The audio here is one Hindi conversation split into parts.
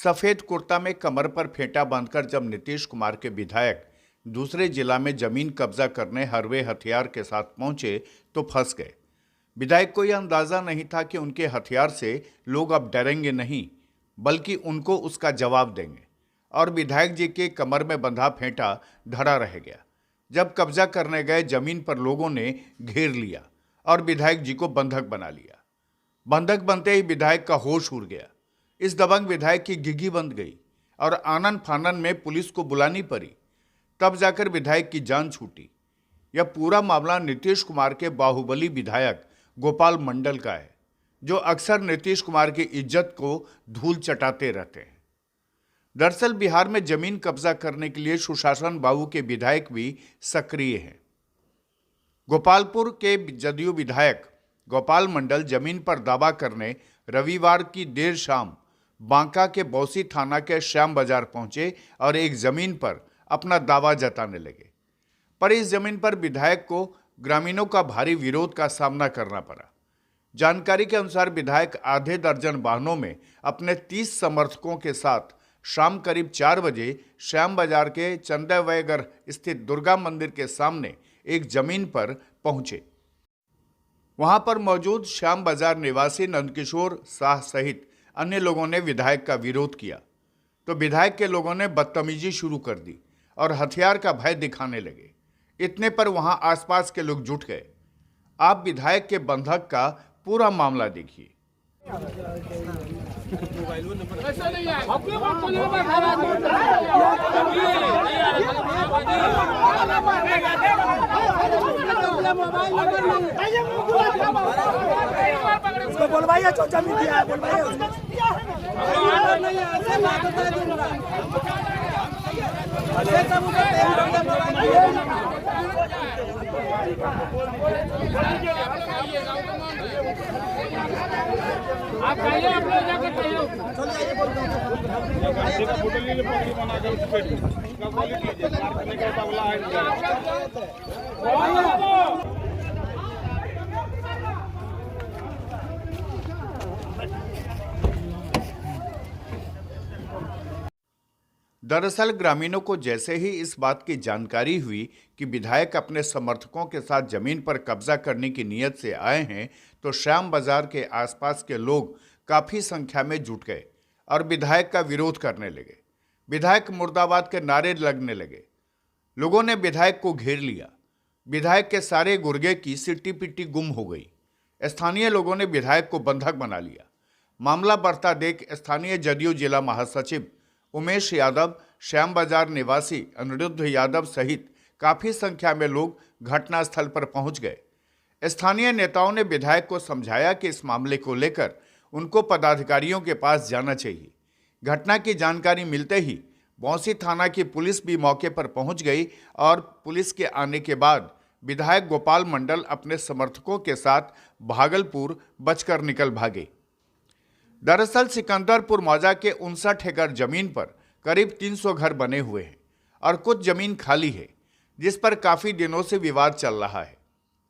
सफेद कुर्ता में कमर पर फेंटा बांधकर जब नीतीश कुमार के विधायक दूसरे जिला में जमीन कब्जा करने हरवे हथियार के साथ पहुंचे तो फंस गए। विधायक को यह अंदाजा नहीं था कि उनके हथियार से लोग अब डरेंगे नहीं बल्कि उनको उसका जवाब देंगे, और विधायक जी के कमर में बंधा फेंटा धरा रह गया। जब कब्जा करने गए जमीन पर लोगों ने घेर लिया और विधायक जी को बंधक बना लिया। बंधक बनते ही विधायक का होश उड़ गया। इस दबंग विधायक की घिघी बंद गई और आनन फानन में पुलिस को बुलानी पड़ी। तब जाकर विधायक की जान छूटी। यह पूरा मामला नीतीश कुमार के बाहुबली विधायक गोपाल मंडल का है, जो अक्सर नीतीश कुमार की इज्जत को धूल चटाते रहते हैं। दरअसल बिहार में जमीन कब्जा करने के लिए सुशासन बाबू के विधायक भी सक्रिय हैं। गोपालपुर के जदयू विधायक गोपाल मंडल जमीन पर दावा करने रविवार की देर शाम बांका के बौसी थाना के श्याम बाजार पहुंचे और एक जमीन पर अपना दावा जताने लगे। पर इस जमीन पर विधायक को ग्रामीणों का भारी विरोध का सामना करना पड़ा। जानकारी के अनुसार विधायक आधे दर्जन वाहनों में अपने 30 समर्थकों के साथ शाम करीब 4 बजे श्याम बाजार के चंदेवयगर स्थित दुर्गा मंदिर के सामने एक जमीन पर पहुंचे। वहां पर मौजूद श्याम बाजार निवासी नंदकिशोर शाह सहित अन्य लोगों ने विधायक का विरोध किया तो विधायक के लोगों ने बदतमीजी शुरू कर दी और हथियार का भय दिखाने लगे। इतने पर वहां आसपास के लोग जुट गए। आप विधायक के बंधक का पूरा मामला देखिए। उसको बोलवाइए जो जमीन दिया है, बोलवाइए उसको। आप कहिए, आप लोग जाके कहिए। चल जाइए, बोल फोटो लीजिए, पगड़ी बना कर उसके गोली कीजिए, मारने का मुकाबला है। दरअसल ग्रामीणों को जैसे ही इस बात की जानकारी हुई कि विधायक अपने समर्थकों के साथ जमीन पर कब्जा करने की नीयत से आए हैं, तो श्याम बाजार के आसपास के लोग काफी संख्या में जुट गए और विधायक का विरोध करने लगे। विधायक मुर्दाबाद के नारे लगने लगे। लोगों ने विधायक को घेर लिया। विधायक के सारे गुर्गे की सिट्टी पिट्टी गुम हो गई। स्थानीय लोगों ने विधायक को बंधक बना लिया। मामला बढ़ता देख स्थानीय जदयू जिला महासचिव उमेश यादव, श्याम बाजार निवासी अनिरुद्ध यादव सहित काफी संख्या में लोग घटनास्थल पर पहुंच गए। स्थानीय नेताओं ने विधायक को समझाया कि इस मामले को लेकर उनको पदाधिकारियों के पास जाना चाहिए। घटना की जानकारी मिलते ही बौसी थाना की पुलिस भी मौके पर पहुंच गई और पुलिस के आने के बाद विधायक गोपाल मंडल अपने समर्थकों के साथ भागलपुर बचकर निकल भागे। दरअसल सिकंदरपुर मौजा के 59 एकड़ जमीन पर करीब 300 घर बने हुए हैं और कुछ जमीन खाली है, जिस पर काफी दिनों से विवाद चल रहा है।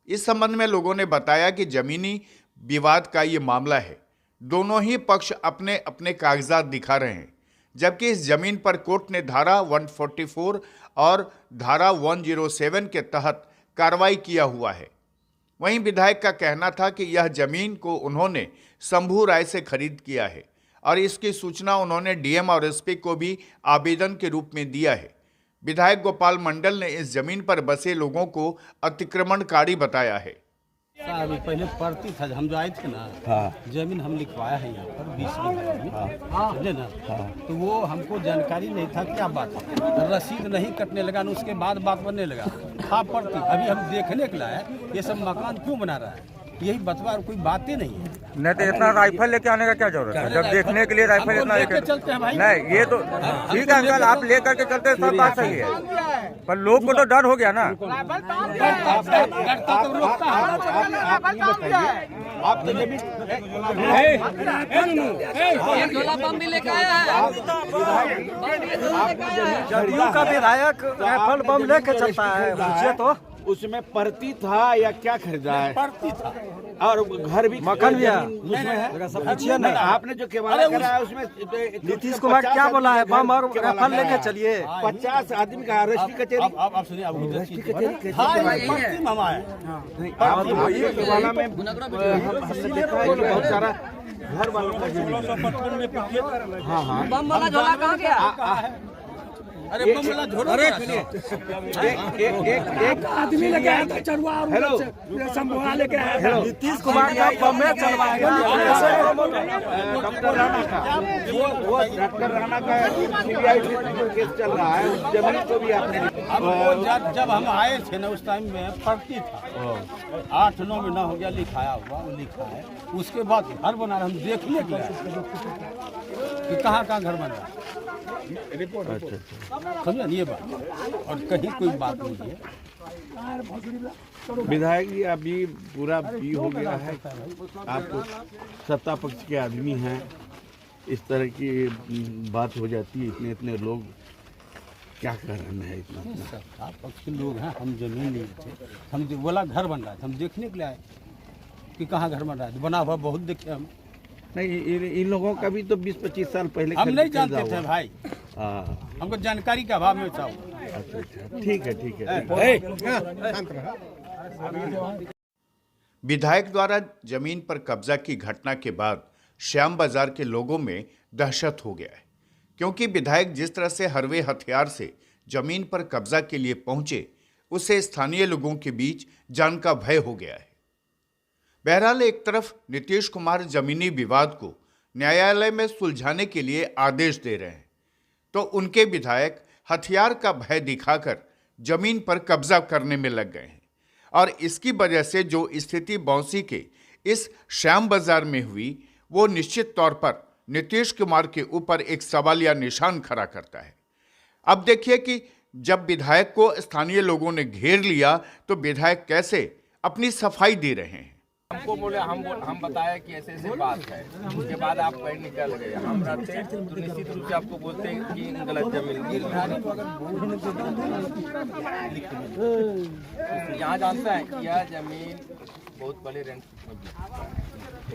इस संबंध में लोगों ने बताया कि जमीनी विवाद का ये मामला है। दोनों ही पक्ष अपने अपने कागजात दिखा रहे हैं, जबकि इस जमीन पर कोर्ट ने धारा 144 और धारा 107 के तहत कार्रवाई किया हुआ है। वहीं विधायक का कहना था कि यह जमीन को उन्होंने शंभू राय से खरीद किया है और इसकी सूचना उन्होंने डीएम और एसपी को भी आवेदन के रूप में दिया है। विधायक गोपाल मंडल ने इस जमीन पर बसे लोगों को अतिक्रमणकारी बताया है। साहब पहले पड़ती था, हम जो आए थे ना, हाँ। जमीन हम लिखवाया है यहाँ पर 20 बीघा जमीन, समझे ना, हाँ। तो वो हमको जानकारी नहीं था क्या बात है। रसीद नहीं कटने लगा न उसके बाद बात बनने लगा। था पड़ती, अभी हम देखने के लाए ये सब मकान क्यों बना रहा है, यही बतवा और कोई बातें नहीं है। नहीं तो इतना राइफल लेके आने का क्या जरूरत है, जब देखने के लिए राइफल इतना लेके चलते हैं भाई। नहीं ये तो ठीक है अंकल, आप लेकर के चलते सब बात सही है, पर लोग को तो डर हो गया ना। जदयू का विधायक राइफल बम लेके चलता है, मुझे तो उसमें परती था या क्या खरीदा है? पड़ती था। और घर भी मकान भी है उसमें है। सब पूछिए ना। आपने जो केवाड़ा कराया उसमें नीतीश कुमार क्या बोला है? बम और राइफल लेके चलिए। 50 आदमी का रजिस्ट्री कचहरी अब सुनिए, अब रजिस्ट्री कचहरी कैसे हाँ, करवाई? पड़ती मामा है। आप वही केवाड़ा में हमने देखा है कि बहुत सारा घर वालों का जमीन। हाँ हाँ बम वाला झोला कहाँ गया? अरे बम वाला झोला एक आदमी लेके आया था चरवा और हेलो। संभोला लेके आया था। नीतीश कुमार का बम में चलवाएगा। डॉक्टर राणा का वो डॉक्टर राणा का सीबीआई केस चल रहा है। उस जमीन को भी आपने अब वो जब हम आए थे ना उस टाइम में पड़ती था। 8-9 महीना हो गया लिखाया हुआ, वो लिखा है। उसके बाद घर बना रहे, हम देखने के लिए कि कहाँ घर बन रहा है। समझे ये बात, और कहीं कोई बात नहीं है। विधायक जी अभी पूरा बी हो गया है। आप सत्ता पक्ष के आदमी हैं, इस तरह की बात हो जाती है। इतने लोग क्या कर रहे हैं? इतना सत्ता पक्ष के लोग हैं, हम जमीन लिए थे। हम बोला घर बन रहा था, हम देखने के लिए आए कि कहाँ घर बन रहा है। बना हुआ बहुत देखे हम। नहीं, इन लोगों का भी तो 20-25 साल पहले हम नहीं जानते थे भाई, हाँ। हमको जानकारी का अभाव में था। अच्छा, ठीक है। विधायक द्वारा जमीन पर कब्जा की घटना के बाद श्याम बाजार के लोगों में दहशत हो गया है, क्योंकि विधायक जिस तरह से हरवे हथियार से जमीन पर कब्जा के लिए पहुंचे, उससे स्थानीय लोगों के बीच जान का भय हो गया है। बहरहाल एक तरफ नीतीश कुमार जमीनी विवाद को न्यायालय में सुलझाने के लिए आदेश दे रहे हैं, तो उनके विधायक हथियार का भय दिखाकर जमीन पर कब्जा करने में लग गए हैं। और इसकी वजह से जो स्थिति बौंसी के इस श्याम बाजार में हुई, वो निश्चित तौर पर नीतीश कुमार के ऊपर एक सवालिया निशान खड़ा करता है। अब देखिए कि जब विधायक को स्थानीय लोगों ने घेर लिया तो विधायक कैसे अपनी सफाई दे रहे हैं। हमको बोले, हम बताया कि ऐसे बात है। उसके बाद आप कहीं निकल गए। हम रहते तो निश्चित रूप से आपको बोलते हैं कि गलत जमीन यहाँ जानता है कि यह जमीन बहुत बड़े रेंट में।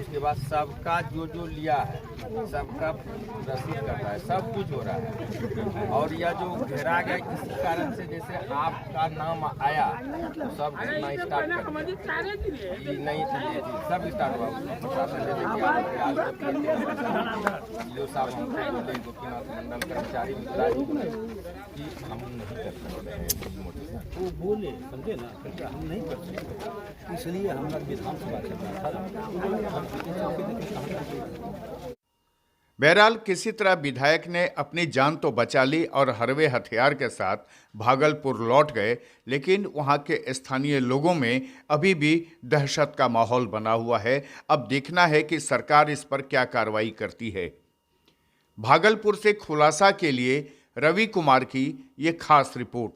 उसके बाद सबका जो लिया है सबका रसीद करता है, सब कुछ हो रहा है। और यह जो घेरा गया किसी कारण से, जैसे आपका नाम आया तो सब घटना स्टार्ट कर नहीं थी, सब स्टार्ट हुआ। प्रशासन जैसे कि साहब हमको बोले, गोपीनाथ मंडल कर्मचारी मित्रा जी बोले कि हम नहीं कर सकते हैं। वो बोले, समझे ना, क्योंकि हम नहीं कर सकते, इसलिए हम लोग विधानसभा के बहरहाल किसी तरह विधायक ने अपनी जान तो बचा ली और हरवे हथियार के साथ भागलपुर लौट गए, लेकिन वहां के स्थानीय लोगों में अभी भी दहशत का माहौल बना हुआ है। अब देखना है कि सरकार इस पर क्या कार्रवाई करती है। भागलपुर से खुलासा के लिए रवि कुमार की ये खास रिपोर्ट।